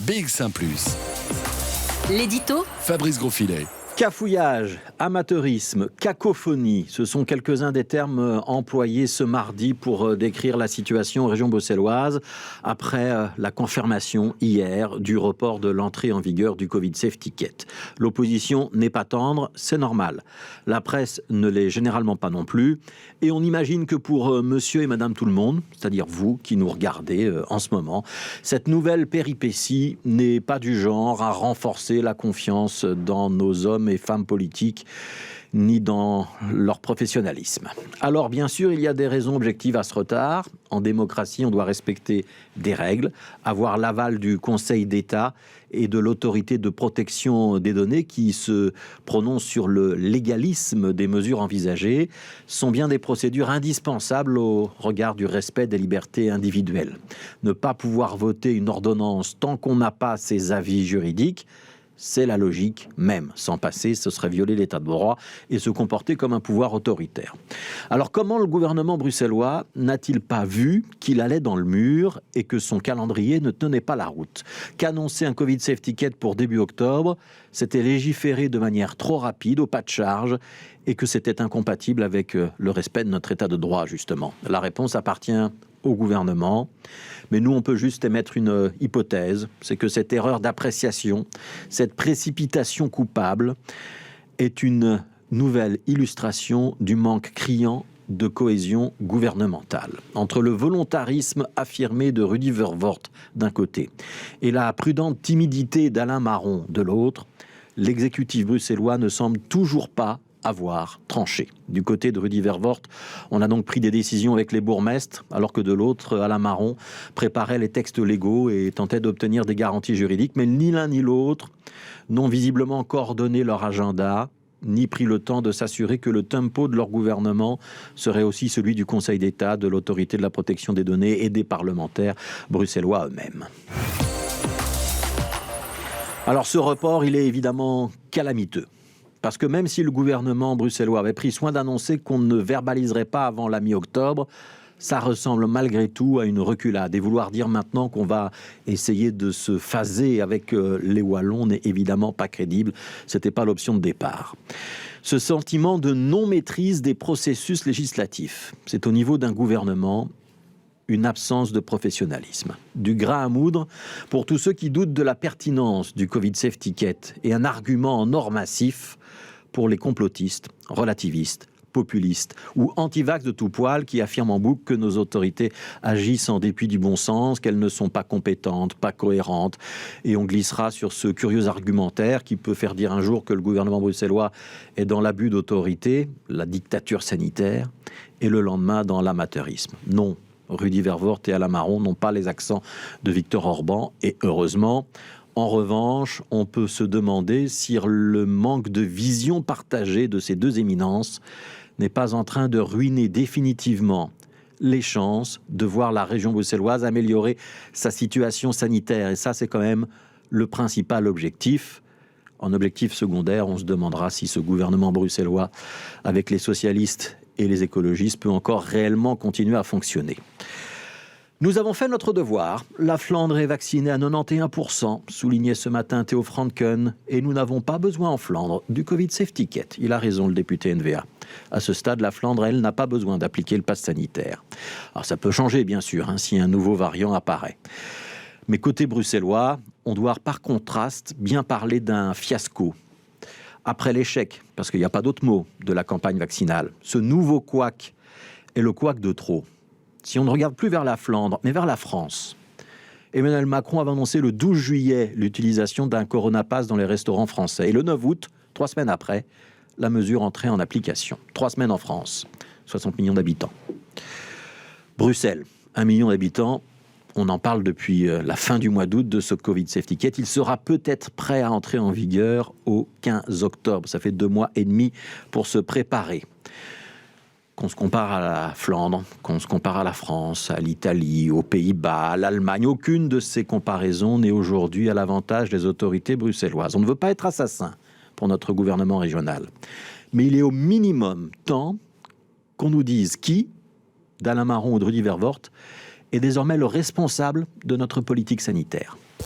BX1 +. L'édito Fabrice Grosfilet. Cafouillage, amateurisme, cacophonie, ce sont quelques-uns des termes employés ce mardi pour décrire la situation en région bruxelloise après la confirmation hier du report de l'entrée en vigueur du Covid Safe Ticket. L'opposition n'est pas tendre, c'est normal. La presse ne l'est généralement pas non plus. Et on imagine que pour monsieur et madame tout le monde, c'est-à-dire vous qui nous regardez en ce moment, cette nouvelle péripétie n'est pas du genre à renforcer la confiance dans nos hommes et femmes politiques, ni dans leur professionnalisme. Alors, bien sûr, il y a des raisons objectives à ce retard. En démocratie, on doit respecter des règles, avoir l'aval du Conseil d'État et de l'autorité de protection des données qui se prononce sur le légalisme des mesures envisagées, sont bien des procédures indispensables au regard du respect des libertés individuelles. Ne pas pouvoir voter une ordonnance tant qu'on n'a pas ses avis juridiques, c'est la logique même. Sans passer, ce serait violer l'état de droit et se comporter comme un pouvoir autoritaire. Alors comment le gouvernement bruxellois n'a-t-il pas vu qu'il allait dans le mur et que son calendrier ne tenait pas la route ? Qu'annoncer un Covid Safe Ticket pour début octobre, c'était légiférer de manière trop rapide, au pas de charge, et que c'était incompatible avec le respect de notre état de droit, justement. La réponse appartient au gouvernement, mais nous on peut juste émettre une hypothèse, c'est que cette erreur d'appréciation, cette précipitation coupable est une nouvelle illustration du manque criant de cohésion gouvernementale. Entre le volontarisme affirmé de Rudy Verwoerd d'un côté et la prudente timidité d'Alain Maron de l'autre, l'exécutif bruxellois ne semble toujours pas avoir tranché. Du côté de Rudy Verwoerd, on a donc pris des décisions avec les bourgmestres, alors que de l'autre, Alain Maron préparait les textes légaux et tentait d'obtenir des garanties juridiques, mais ni l'un ni l'autre n'ont visiblement coordonné leur agenda, ni pris le temps de s'assurer que le tempo de leur gouvernement serait aussi celui du Conseil d'État, de l'autorité de la protection des données et des parlementaires bruxellois eux-mêmes. Alors ce report, il est évidemment calamiteux. Parce que même si le gouvernement bruxellois avait pris soin d'annoncer qu'on ne verbaliserait pas avant la mi-octobre, ça ressemble malgré tout à une reculade. Et vouloir dire maintenant qu'on va essayer de se phaser avec les Wallons n'est évidemment pas crédible. Ce n'était pas l'option de départ. Ce sentiment de non-maîtrise des processus législatifs, c'est au niveau d'un gouvernement une absence de professionnalisme. Du grain à moudre pour tous ceux qui doutent de la pertinence du Covid Safe Ticket et un argument en or massif pour les complotistes, relativistes, populistes ou anti-vax de tout poil qui affirment en boucle que nos autorités agissent en dépit du bon sens, qu'elles ne sont pas compétentes, pas cohérentes. Et on glissera sur ce curieux argumentaire qui peut faire dire un jour que le gouvernement bruxellois est dans l'abus d'autorité, la dictature sanitaire, et le lendemain dans l'amateurisme. Non. Rudy Verwoerd et Alain Maron n'ont pas les accents de Viktor Orban, et heureusement. En revanche, on peut se demander si le manque de vision partagée de ces deux éminences n'est pas en train de ruiner définitivement les chances de voir la région bruxelloise améliorer sa situation sanitaire. Et ça, c'est quand même le principal objectif. En objectif secondaire, on se demandera si ce gouvernement bruxellois, avec les socialistes et les écologistes, peut encore réellement continuer à fonctionner. Nous avons fait notre devoir. La Flandre est vaccinée à 91%, soulignait ce matin Theo Franken, et nous n'avons pas besoin en Flandre du Covid Safe Ticket. Il a raison, le député NVA. À ce stade, la Flandre, elle, n'a pas besoin d'appliquer le pass sanitaire. Alors ça peut changer, bien sûr, si un nouveau variant apparaît. Mais côté bruxellois, on doit par contraste bien parler d'un fiasco. Après l'échec, parce qu'il n'y a pas d'autre mot, de la campagne vaccinale, ce nouveau couac est le couac de trop. Si on ne regarde plus vers la Flandre, mais vers la France, Emmanuel Macron avait annoncé le 12 juillet l'utilisation d'un coronapass dans les restaurants français. Et le 9 août, 3 semaines après, la mesure entrait en application. 3 semaines en France, 60 millions d'habitants. Bruxelles, 1 million d'habitants. On en parle depuis la fin du mois d'août de ce Covid Safe Ticket. Il sera peut-être prêt à entrer en vigueur au 15 octobre. Ça fait 2 mois et demi pour se préparer. Qu'on se compare à la Flandre, qu'on se compare à la France, à l'Italie, aux Pays-Bas, à l'Allemagne, aucune de ces comparaisons n'est aujourd'hui à l'avantage des autorités bruxelloises. On ne veut pas être assassin pour notre gouvernement régional. Mais il est au minimum temps qu'on nous dise qui, d'Alain Maron ou de Rudy Verwoerd, est désormais le responsable de notre politique sanitaire.